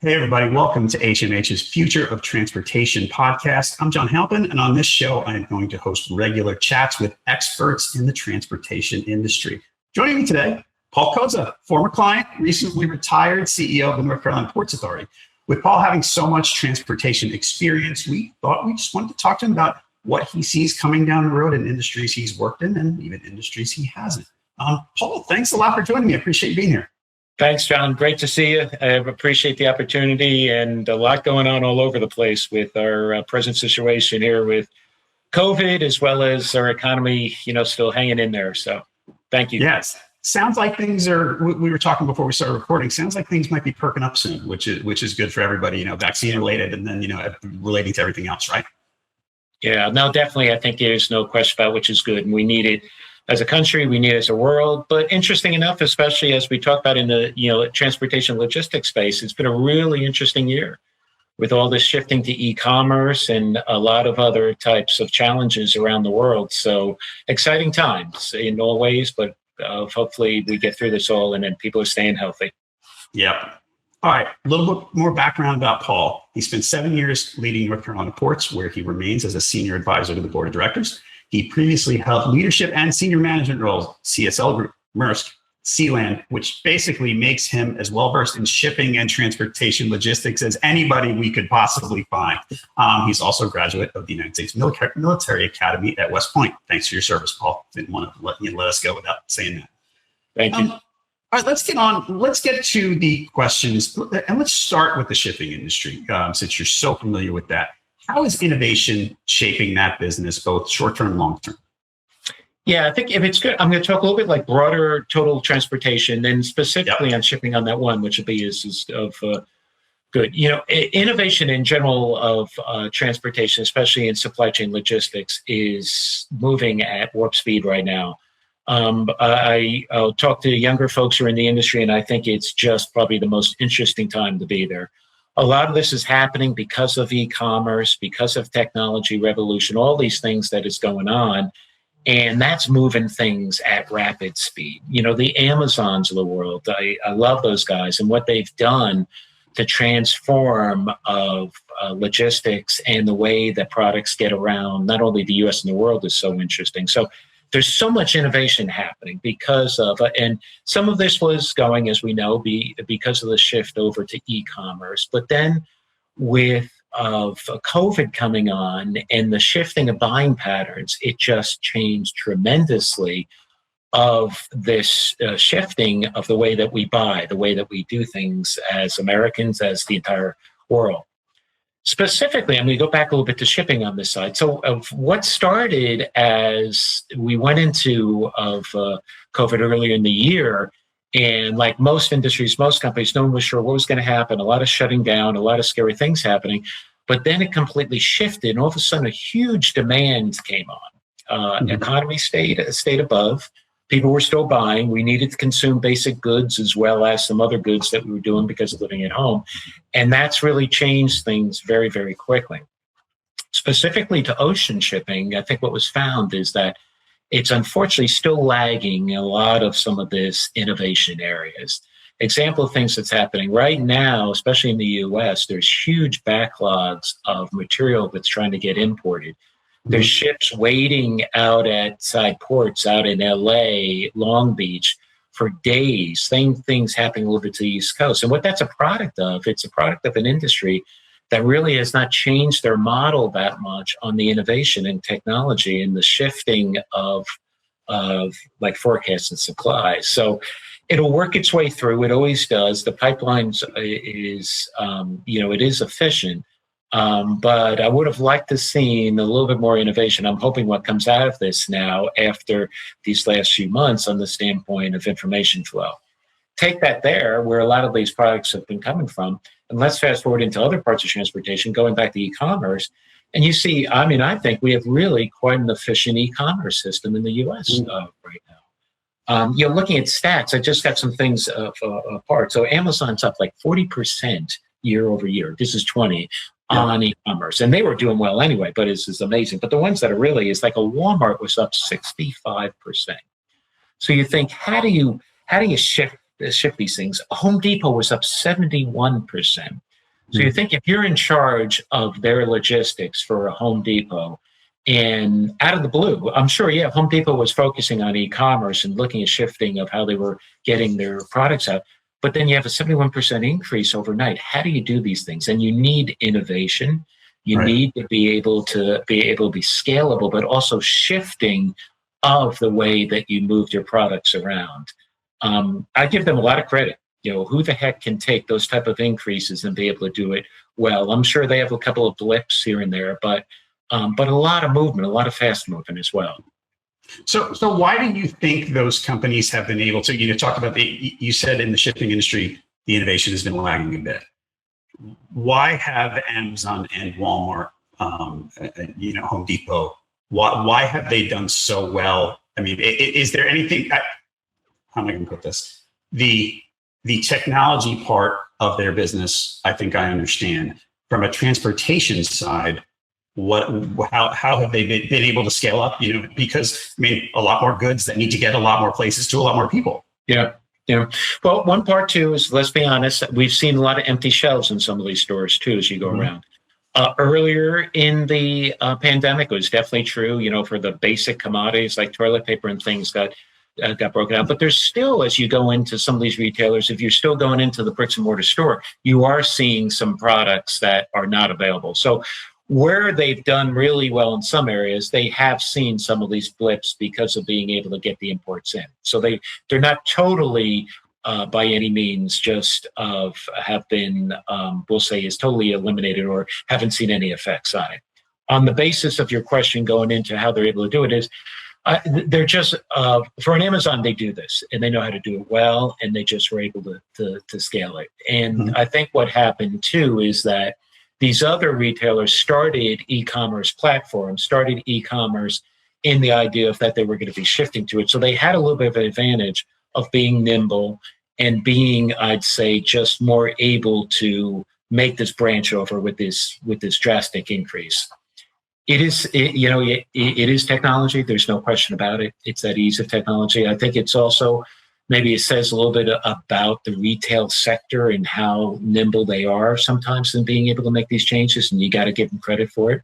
Hey, everybody. Welcome to HMH's Future of Transportation podcast. I'm John Halpin, and on this show, I'm going to host regular chats with experts in the transportation industry. Joining me today, Paul Cozza, former client, recently retired CEO of the North Carolina Ports Authority. With Paul having so much transportation experience, we thought we just wanted to talk to him about what he sees coming down the road in industries he's worked in and even industries he hasn't. Paul, thanks a lot for joining me. I appreciate you being here. Thanks, John. Great to see you. I appreciate the opportunity, and a lot going on all over the place with our present situation here with COVID, as well as our economy, still hanging in there. So thank you. Yes. Sounds like things are, we were talking before we started recording, sounds like things might be perking up soon, which is good for everybody, vaccine related, and then, relating to everything else, right? Yeah, no, definitely. I think there's no question about which is good, and we need it. As a country, we need it as a world. But interesting enough, especially as we talk about in the transportation logistics space, it's been a really interesting year with all this shifting to e-commerce and a lot of other types of challenges around the world. So exciting times in all ways, but hopefully we get through this all and then people are staying healthy. Yep. All right, a little bit more background about Paul. He spent 7 years leading North Carolina Ports, where he remains as a senior advisor to the board of directors. He previously held leadership and senior management roles, CSL Group, Maersk, Sealand, which basically makes him as well-versed in shipping and transportation logistics as anybody we could possibly find. He's also a graduate of the United States Military Academy at West Point. Thanks for your service, Paul. Didn't want to let us go without saying that. Thank you. All right, let's get to the questions, and let's start with the shipping industry, since you're so familiar with that. How is innovation shaping that business, both short-term and long-term? Yeah, I think if it's good, I'm going to talk a little bit like broader total transportation, and specifically on shipping on that one, which would be is of good. Innovation in general of transportation, especially in supply chain logistics, is moving at warp speed right now. I'll talk to younger folks who are in the industry, and I think it's just probably the most interesting time to be there. A lot of this is happening because of e-commerce, because of technology revolution, all these things that is going on. And that's moving things at rapid speed. The Amazons of the world, I love those guys and what they've done to transform of logistics and the way that products get around, not only the US and the world, is so interesting. So there's so much innovation happening because of, and some of this was going, as we know, because of the shift over to e-commerce. But then with COVID coming on and the shifting of buying patterns, it just changed tremendously of this shifting of the way that we buy, the way that we do things as Americans, as the entire world. Specifically, I'm going to go back a little bit to shipping on this side. So what started as we went into COVID earlier in the year, and like most industries, most companies, no one was sure what was going to happen, a lot of shutting down, a lot of scary things happening, but then it completely shifted, and all of a sudden a huge demand came on. Economy stayed above. People were still buying. We needed to consume basic goods as well as some other goods that we were doing because of living at home. And that's really changed things very, very quickly. Specifically to ocean shipping, I think what was found is that it's unfortunately still lagging in a lot of some of this innovation areas. Example of things that's happening right now, especially in the US, there's huge backlogs of material that's trying to get imported. There's ships waiting out at side ports out in LA, Long Beach for days. Same things happening over to the East Coast. And what that's a product of, it's a product of an industry that really has not changed their model that much on the innovation and technology and the shifting of like forecasts and supplies. So it'll work its way through. It always does. The pipelines is, it is efficient. But I would have liked to seen a little bit more innovation. I'm hoping what comes out of this now after these last few months on the standpoint of information flow. Take that there where a lot of these products have been coming from, and let's fast forward into other parts of transportation, going back to e-commerce. And you see, I think we have really quite an efficient e-commerce system in the US right now. Looking at stats, I just got some things apart. So Amazon's up like 40% year over year. This is 20. On e-commerce, and they were doing well anyway, but it's amazing. But the ones that are really is like a Walmart was up 65%. So you think, how do you ship these things? Home Depot was up 71%. So you think if you're in charge of their logistics for a Home Depot, and out of the blue, I'm sure, yeah, Home Depot was focusing on e-commerce and looking at shifting of how they were getting their products out. But then you have a 71% increase overnight. How do you do these things? And you need innovation. You need to be able to be scalable, but also shifting of the way that you moved your products around. I give them a lot of credit. You know, who the heck can take those type of increases and be able to do it well? I'm sure they have a couple of blips here and there, but a lot of movement, a lot of fast movement as well. So why do you think those companies have been able to, talk about you said in the shipping industry, the innovation has been lagging a bit. Why have Amazon and Walmart, Home Depot, why have they done so well? I mean, is there anything, how am I going to put this? The technology part of their business, I think I understand. From a transportation side, how have they been able to scale up? Because I mean, a lot more goods that need to get a lot more places to a lot more people. Yeah. Well, one part too is, let's be honest, we've seen a lot of empty shelves in some of these stores too as you go around. Earlier in the pandemic, it was definitely true. For the basic commodities like toilet paper and things got broken out. But there's still, as you go into some of these retailers, if you're still going into the bricks and mortar store, you are seeing some products that are not available. So where they've done really well in some areas, they have seen some of these blips because of being able to get the imports in. So they're not totally by any means just have been, we'll say, is totally eliminated or haven't seen any effects on it. On the basis of your question going into how they're able to do it is, they're just, for an Amazon, they do this and they know how to do it well, and they just were able to scale it. And I think what happened too is that these other retailers started e-commerce platforms, started e-commerce in the idea of that they were going to be shifting to it. So they had a little bit of an advantage of being nimble and being, I'd say, just more able to make this branch over with this drastic increase. It is technology. There's no question about it. It's that ease of technology. I think it's also, maybe it says a little bit about the retail sector and how nimble they are sometimes in being able to make these changes, and you got to give them credit for it.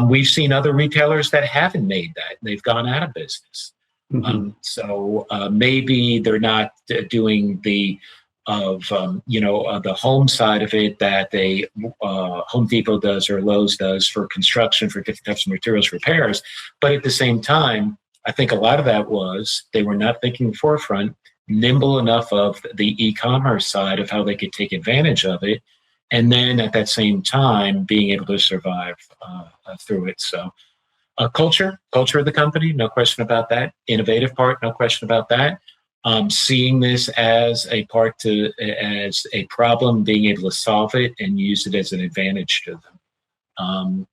We've seen other retailers that haven't made that. They've gone out of business. So maybe they're not doing the home side of it that they Home Depot does or Lowe's does for construction, for different types of materials repairs. But at the same time, I think a lot of that was they were not thinking forefront, nimble enough of the e-commerce side of how they could take advantage of it, and then at that same time being able to survive through it. So culture of the company, no question about that. Innovative part, no question about that. Seeing this as a problem, being able to solve it and use it as an advantage to them.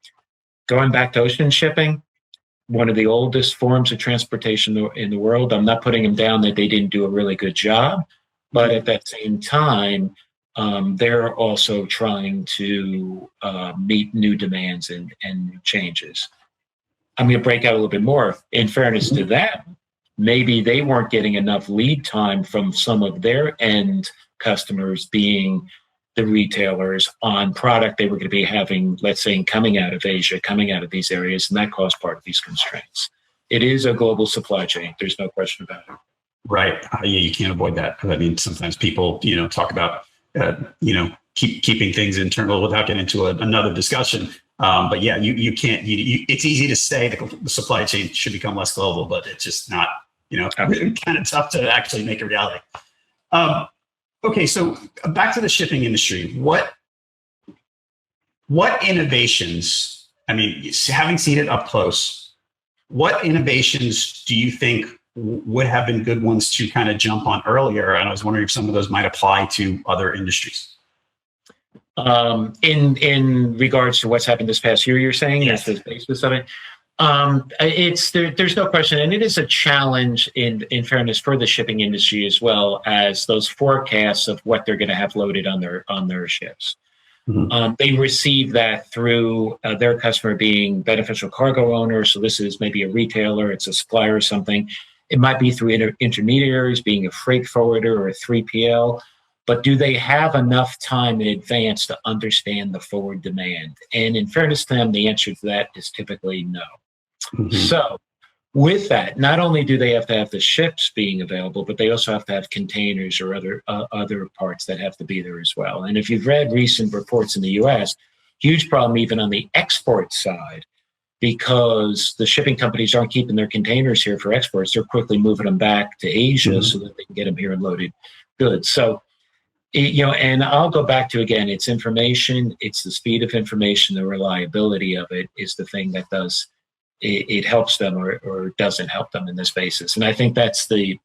Going back to ocean shipping, one of the oldest forms of transportation in the world. I'm not putting them down that they didn't do a really good job, but at that same time, they're also trying to meet new demands and changes. I'm going to break out a little bit more. In fairness to them, maybe they weren't getting enough lead time from some of their end customers, being the retailers, on product they were going to be having, let's say, coming out of Asia, coming out of these areas, and that caused part of these constraints. It is a global supply chain. There's no question about it. Right. Yeah, you can't avoid that. I mean, sometimes people, talk about, keeping things internal without getting into another discussion. But yeah, you can't. It's easy to say the supply chain should become less global, but it's just not. Kind of tough to actually make a reality. Okay, so back to the shipping industry. What innovations? I mean, having seen it up close, what innovations do you think would have been good ones to kind of jump on earlier? And I was wondering if some of those might apply to other industries. In regards to what's happened this past year, you're saying? Yes. That's the basis of it. There's no question, and it is a challenge in fairness for the shipping industry as well, as those forecasts of what they're going to have loaded on their ships. They receive that through their customer being beneficial cargo owners. So this is maybe a retailer, it's a supplier or something. It might be through intermediaries, being a freight forwarder or a 3PL. but do they have enough time in advance to understand the forward demand? And in fairness to them, the answer to that is typically no. Mhm. So with that, not only do they have to have the ships being available, but they also have to have containers or other parts that have to be there as well. And if you've read recent reports in the U.S., huge problem even on the export side, because the shipping companies aren't keeping their containers here for exports. They're quickly moving them back to Asia so that they can get them here in loaded goods. So, and I'll go back to, again, it's information, it's the speed of information, the reliability of it is the thing that does it helps them or doesn't help them in this basis. And I think that's the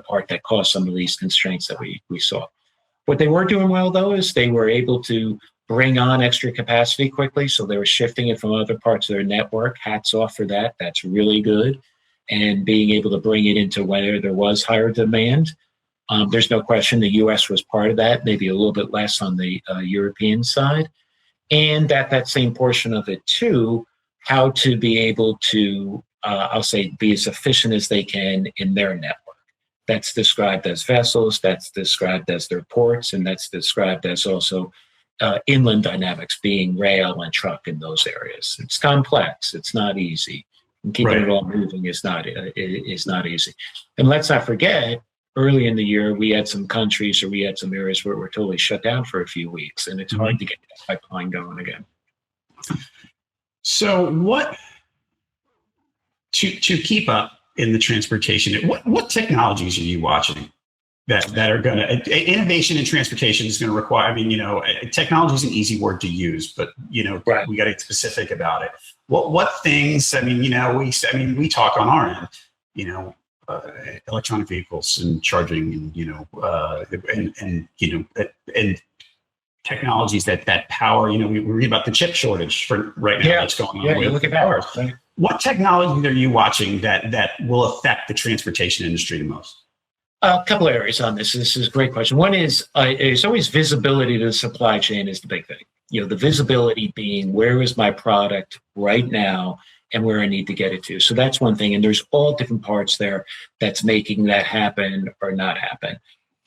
part that caused some of these constraints that we saw. What they were doing well, though, is they were able to bring on extra capacity quickly. So they were shifting it from other parts of their network. Hats off for that. That's really good. And being able to bring it into where there was higher demand. There's no question the U.S. was part of that, maybe a little bit less on the European side. And that same portion of it, too, how to be able to, I'll say, be as efficient as they can in their network. That's described as vessels, that's described as their ports, and that's described as also inland dynamics, being rail and truck in those areas. It's complex. It's not easy. And keeping it all moving is not easy. And let's not forget, early in the year, we had some countries or we had some areas where we're totally shut down for a few weeks, and it's hard to get that pipeline going again. So what, to keep up in the transportation, what technologies are you watching that are going to, innovation in transportation is going to require, technology is an easy word to use, but, we got to get specific about it. What things, we talk on our end, electronic vehicles and charging and technologies that power, we read about the chip shortage for right now that's going on. Yeah, you look at that. Right. What technology are you watching that will affect the transportation industry the most? A couple of areas on this. This is a great question. One is it's always visibility to the supply chain is the big thing. The visibility being where is my product right now and where I need to get it to. So that's one thing. And there's all different parts there that's making that happen or not happen.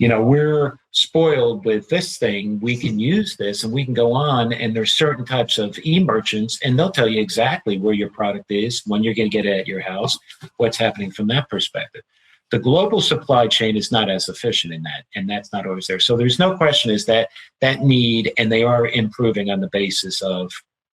We're spoiled with this thing. We can use this and we can go on, and there's certain types of e-merchants, and they'll tell you exactly where your product is, when you're going to get it at your house, what's happening from that perspective. The global supply chain is not as efficient in that, and that's not always there. So there's no question is that need, and they are improving on the basis of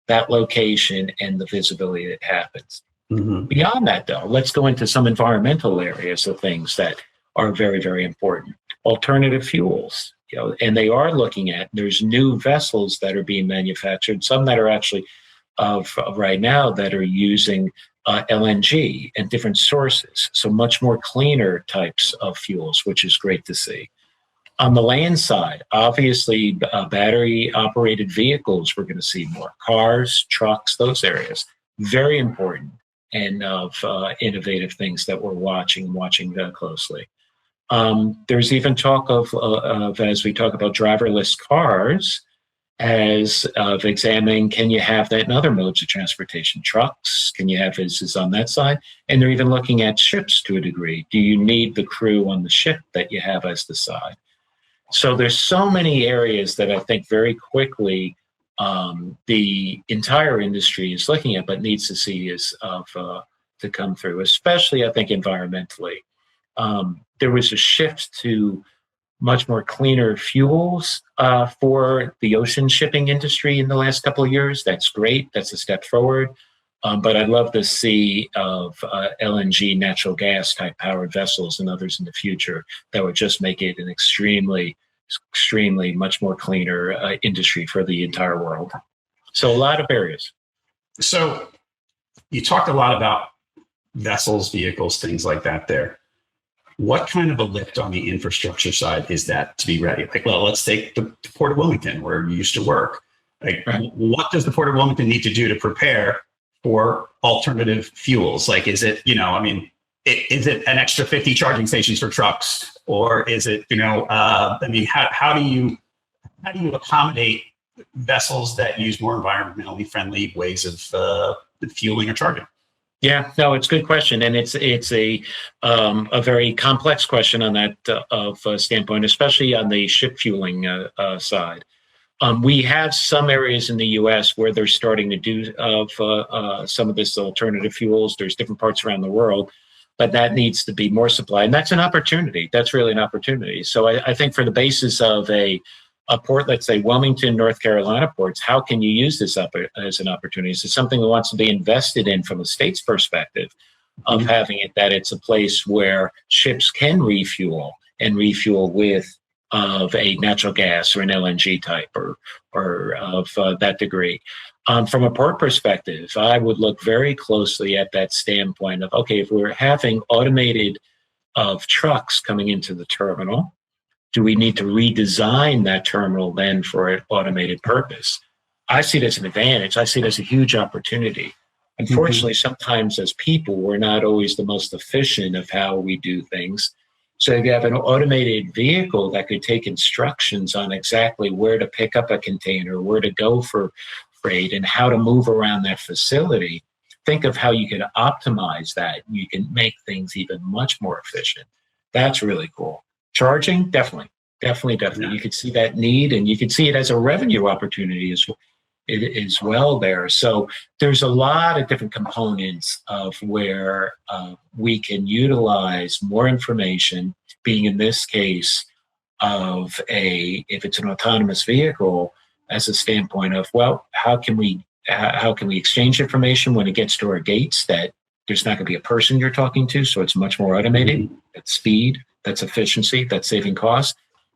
that location and the visibility that happens. Mm-hmm. Beyond that, though, let's go into some environmental areas of things that are very, very important. Alternative fuels, and they are looking at, there's new vessels that are being manufactured, some that are actually of right now that are using LNG and different sources. So much more cleaner types of fuels, which is great to see. On the land side, obviously, battery operated vehicles, we're going to see more cars, trucks, those areas. Very important, and of innovative things that we're watching closely. There's even talk of, as we talk about driverless cars, as of examining, can you have that in other modes of transportation? Trucks, can you have this on that side? And they're even looking at ships to a degree. Do you need the crew on the ship that you have as the side? So there's so many areas that I think very quickly the entire industry is looking at, but needs to see to come through, especially I think environmentally. There was a shift to much more cleaner fuels for the ocean shipping industry in the last couple of years. That's great. That's a step forward. But I'd love to see of LNG, natural gas type powered vessels and others in the future that would just make it an extremely much more cleaner industry for the entire world. So a lot of areas. So you talked a lot about vessels, vehicles, things like that there. What kind of a lift on the infrastructure side is that to be ready? Like, well, let's take the Port of Wilmington, where you used to work. Like, right. What does the Port of Wilmington need to do to prepare for alternative fuels? Like, is it, is it an extra 50 charging stations for trucks? Or is it, how do you accommodate vessels that use more environmentally friendly ways of fueling or charging? Yeah, no, it's a good question, and it's a very complex question on that standpoint, especially on the ship fueling side. We have some areas in the U.S. where they're starting to do some of this alternative fuels. There's different parts around the world, but that needs to be more supply, and that's an opportunity. That's really an opportunity. So I think for the basis of a port, let's say Wilmington, North Carolina ports, how can you use this up as an opportunity? Is it something that wants to be invested in from a state's perspective of having it that it's a place where ships can refuel and refuel with of a natural gas or an LNG type or of that degree. From a port perspective, I would look very closely at that standpoint of, okay, if we're having automated of trucks coming into the terminal, do we need to redesign that terminal then for an automated purpose? I see it as an advantage. I see it as a huge opportunity. Unfortunately, sometimes as people, we're not always the most efficient of how we do things. So if you have an automated vehicle that could take instructions on exactly where to pick up a container, where to go for freight, and how to move around that facility, think of how you can optimize that. You can make things even much more efficient. That's really cool. Charging, definitely. Yeah. You could see that need, and you could see it as a revenue opportunity as well there. So there's a lot of different components of where we can utilize more information, being in this case of if it's an autonomous vehicle, as a standpoint of, well, how can we exchange information when it gets to our gates that there's not going to be a person you're talking to, so it's much more automated. That's speed, that's efficiency, that's saving costs.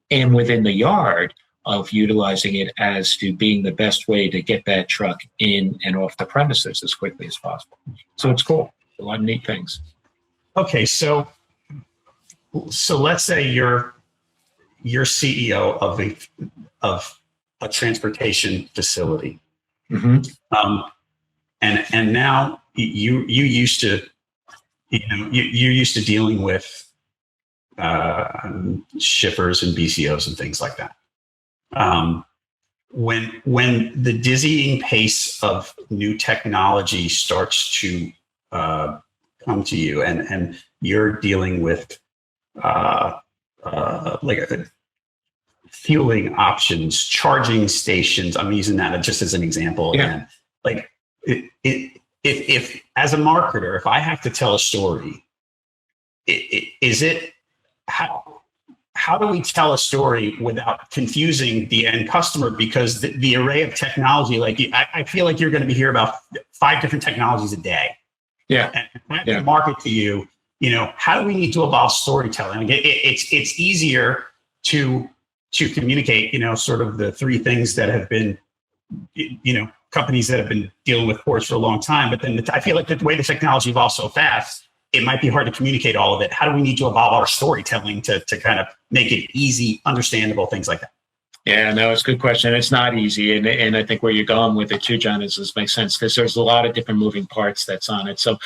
And within the yard of utilizing it as to being the best way to get that truck in and off the premises as quickly as possible. So it's cool. A lot of neat things. Okay, so let's say you're CEO of a transportation facility, and now you're used to dealing with shippers and BCOs and things like that. When the dizzying pace of new technology starts to come to you, and you're dealing with fueling options, charging stations. I'm using that just as an example. Again, like if as a marketer, if I have to tell a story, how do we tell a story without confusing the end customer? Because the array of technology, like I feel like you're going to be hearing about 5 different technologies a day. Yeah. And I have to market to you, how do we need to evolve storytelling? It's easier to communicate, sort of the 3 things that have been, companies that have been dealing with ports for a long time. But then I feel like the way the technology evolves so fast, it might be hard to communicate all of it. How do we need to evolve our storytelling to kind of make it easy, understandable, things like that? Yeah, no, it's a good question. It's not easy. And I think where you're going with it too, John, is this makes sense because there's a lot of different moving parts that's on it. So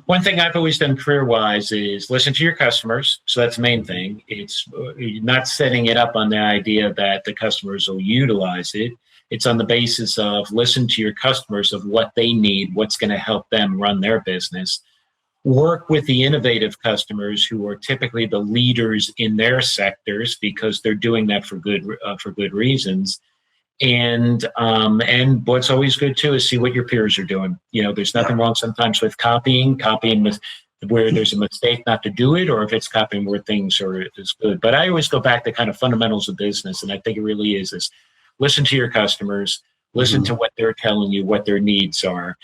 one thing I've always done career-wise is listen to your customers. So that's the main thing. It's not setting it up on the idea that the customers will utilize it. It's on the basis of listen to your customers of what they need, what's going to help them run their business. Work with the innovative customers who are typically the leaders in their sectors because they're doing that for good reasons. And what's always good too is see what your peers are doing. There's nothing wrong sometimes with copying with where there's a mistake not to do it, or if it's copying where things is good. But I always go back to kind of fundamentals of business, and I think it really is listen to your customers, listen to what they're telling you, what their needs are.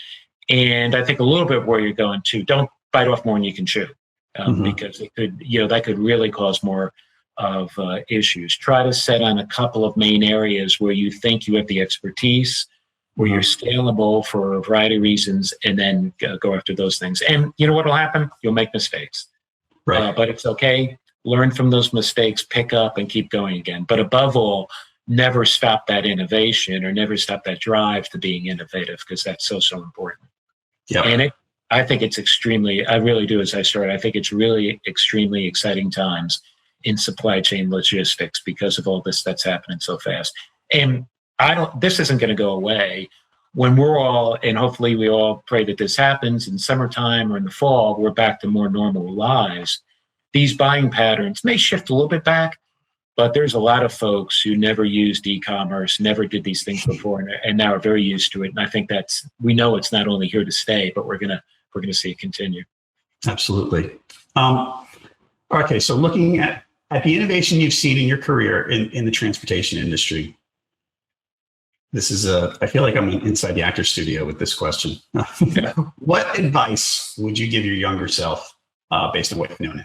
And I think a little bit where you're going to, don't bite off more than you can chew, because it could, that could really cause more of issues. Try to set on a couple of main areas where you think you have the expertise, where you're scalable for a variety of reasons, and then go after those things. And you know what will happen? You'll make mistakes, right? But it's okay. Learn from those mistakes, pick up, and keep going again. But above all, never stop that innovation or never stop that drive to being innovative, because that's so important. Yeah. And I think it's I really do, as I started, I think it's really extremely exciting times in supply chain logistics because of all this that's happening so fast. And this isn't going to go away. when we're all, and hopefully we all pray that this happens in summertime or in the fall, we're back to more normal lives. These buying patterns may shift a little bit back, but there's a lot of folks who never used e-commerce, never did these things before, and now are very used to it. And I think we know it's not only here to stay, but we're gonna see it continue. Absolutely. Okay, so looking at the innovation you've seen in your career in the transportation industry, this is I feel like I'm inside the actor studio with this question. What advice would you give your younger self based on what you've known?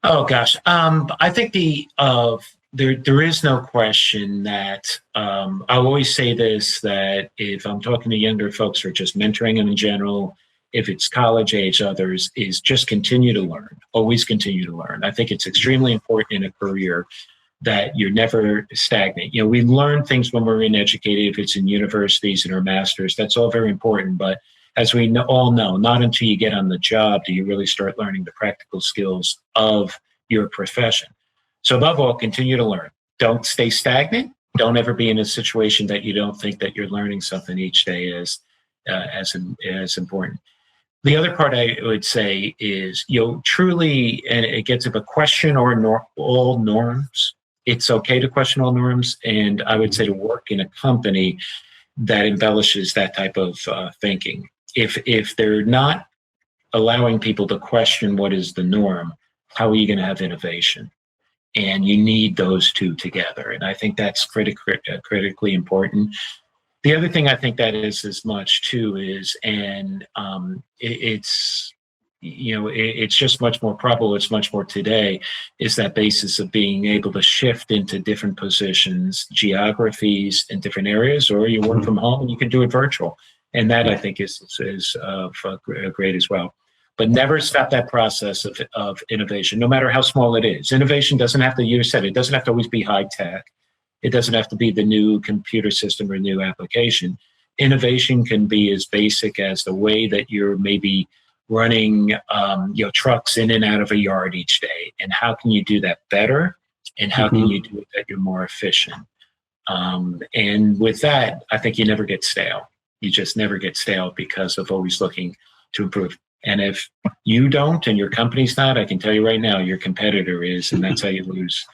Oh gosh, I think there is no question that I always say this, that if I'm talking to younger folks or just mentoring them in general, if it's college age, others, is just continue to learn, always continue to learn. I think it's extremely important in a career that you're never stagnant. You know, we learn things when we're educated, if it's in universities and our masters, that's all very important. But as we all know, not until you get on the job do you really start learning the practical skills of your profession. So above all, continue to learn. Don't stay stagnant. Don't ever be in a situation that you don't think that you're learning something each day as important. The other part I would say is, truly, and it gets to a question or all norms. It's okay to question all norms. And I would say to work in a company that embellishes that type of thinking. If they're not allowing people to question what is the norm, how are you going to have innovation? And you need those two together. And I think that's critically important. The other thing I think that is as much too is, and it's just much more probable, it's much more today, is that basis of being able to shift into different positions, geographies in different areas, or you work from home and you can do it virtual. And that I think is great as well. But never stop that process of innovation, no matter how small it is. Innovation doesn't have to, you said, it doesn't have to always be high tech. It doesn't have to be the new computer system or new application. Innovation can be as basic as the way that you're maybe running trucks in and out of a yard each day. And how can you do that better? And how can you do it that you're more efficient? And with that, I think you never get stale. You just never get stale because of always looking to improve. And if you don't and your company's not, I can tell you right now, your competitor is, and that's how you lose.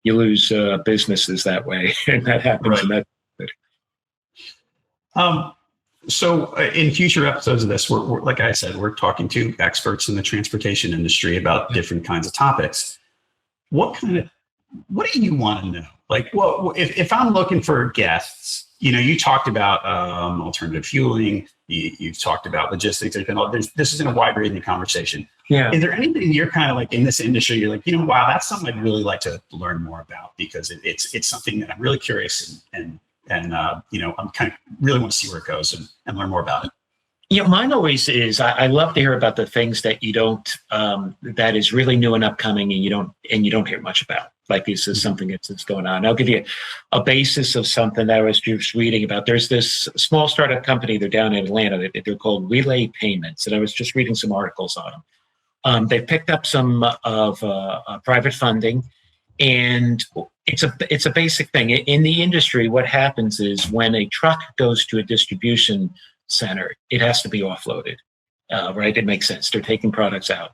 You lose businesses that way, and that happens. Right. So in future episodes of this, we're like I said, we're talking to experts in the transportation industry about different kinds of topics. What do you want to know? Like, well, if I'm looking for guests, you talked about alternative fueling. You've talked about logistics. This is in a wide ranging conversation. Yeah. Is there anything you're kind of like in this industry, you're like, wow, that's something I'd really like to learn more about, because it's something that I'm really curious and I'm kind of really want to see where it goes and learn more about it. Yeah, mine always is. I love to hear about the things that you don't, that is really new and upcoming, and you don't hear much about. Like, this is something that's going on. I'll give you a basis of something that I was just reading about. There's this small startup company. They're down in Atlanta. They're called Relay Payments, and I was just reading some articles on them. They picked up some of private funding, and it's a basic thing in the industry. What happens is when a truck goes to a distribution center, it has to be offloaded, right? It makes sense. They're taking products out.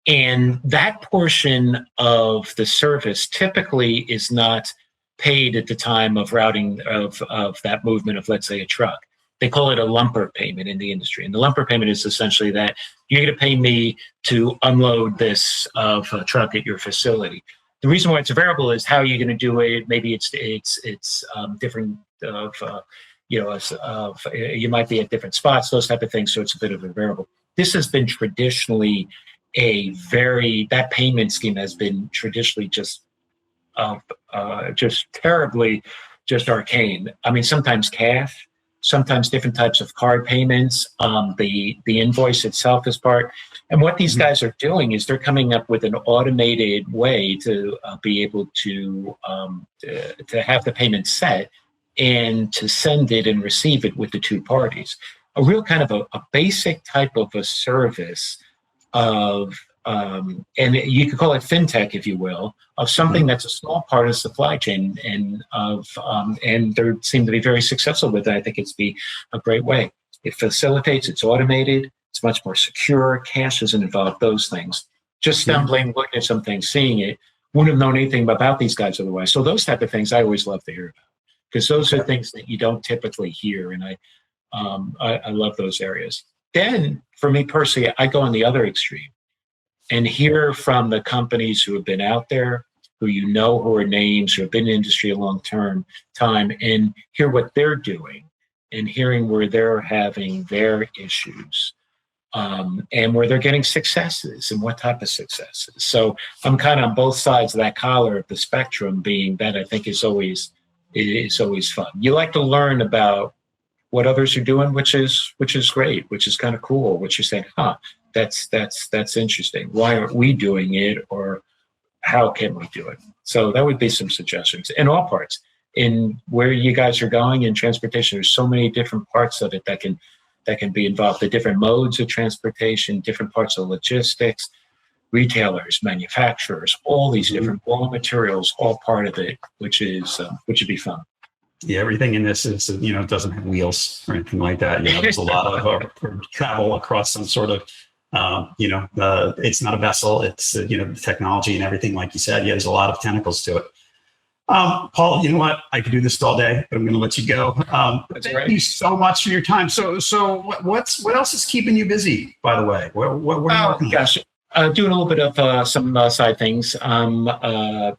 And that portion of the service typically is not paid at the time of routing of that movement of, let's say, a truck. They call it a lumper payment in the industry. And the lumper payment is essentially that you're going to pay me to unload this of a truck at your facility. The reason why it's a variable is how you're going to do it. Maybe it's different you might be at different spots, those type of things. So it's a bit of a variable. This has been traditionally that payment scheme has been traditionally just terribly arcane. I mean, sometimes cash, sometimes different types of card payments. The invoice itself is part. And what these guys are doing is they're coming up with an automated way to be able to have the payment set and to send it and receive it with the two parties. A real kind of a basic type of a service of and you could call it fintech, if you will, of something that's a small part of the supply chain, and they seem to be very successful with it. I think it's be a great way. It facilitates, it's automated, it's much more secure. Cash isn't involved, those things. Just stumbling, looking at some things, seeing it, wouldn't have known anything about these guys otherwise. So those type of things I always love to hear about, because those are things that you don't typically hear, and I love those areas. Then, for me personally, I go on the other extreme and hear from the companies who have been out there, who who are names, who have been in the industry a long time, and hear what they're doing, and hearing where they're having their issues, and where they're getting successes and what type of successes. So I'm kind of on both sides of that collar of the spectrum, being that I think is always fun. You like to learn about what others are doing, which is great, which is kind of cool. What you're saying, that's interesting. Why aren't we doing it, or how can we do it? So that would be some suggestions in all parts. In where you guys are going in transportation, there's so many different parts of it that can be involved. The different modes of transportation, different parts of logistics, retailers, manufacturers, all these different raw materials, all part of it, which would be fun. Yeah, everything in this is, doesn't have wheels or anything like that. There's a lot of travel across some sort of, it's not a vessel. It's, the technology and everything, like you said. Yeah, there's a lot of tentacles to it. Paul, you know what? I could do this all day, but I'm going to let you go. Thank you so much for your time. So what else is keeping you busy, by the way? What are you working on? Gosh. Doing a little bit of some side things. I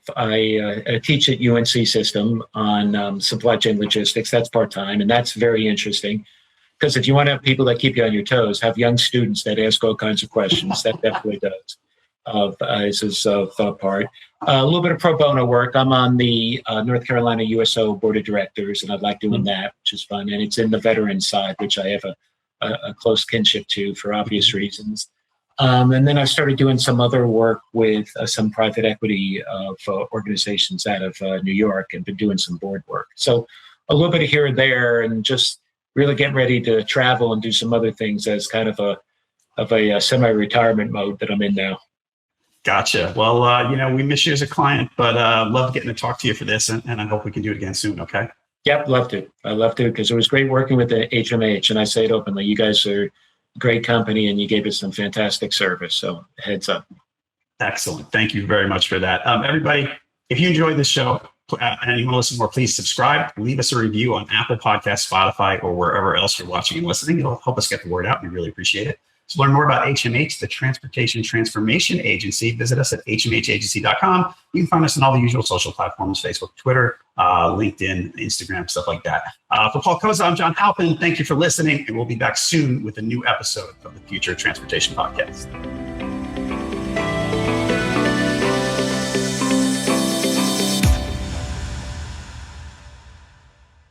teach at UNC System on supply chain logistics. That's part-time, and that's very interesting, because if you want to have people that keep you on your toes, have young students that ask all kinds of questions. That definitely does. Is part. A little bit of pro bono work. I'm on the North Carolina USO Board of Directors, and I like doing that, which is fun. And it's in the veteran side, which I have a close kinship to for obvious reasons. And then I started doing some other work with some private equity organizations out of New York, and been doing some board work. So a little bit of here and there, and just really getting ready to travel and do some other things as kind of a semi-retirement mode that I'm in now. Gotcha. Well, we miss you as a client, but love getting to talk to you for this, and I hope we can do it again soon. Okay. Yep, love to. I love to, because it was great working with the HMH, and I say it openly. You guys are great company, and you gave us some fantastic service. So heads up. Excellent. Thank you very much for that. Everybody, if you enjoyed this show and you want to listen more, please subscribe, leave us a review on Apple Podcasts, Spotify, or wherever else you're watching and listening. It'll help us get the word out. We really appreciate it. To learn more about HMH, the Transportation Transformation Agency, visit us at hmhagency.com. You can find us on all the usual social platforms: Facebook, Twitter, LinkedIn, Instagram, stuff like that. For Paul Cozza, I'm John Halpin. Thank you for listening, and we'll be back soon with a new episode of the Future Transportation Podcast.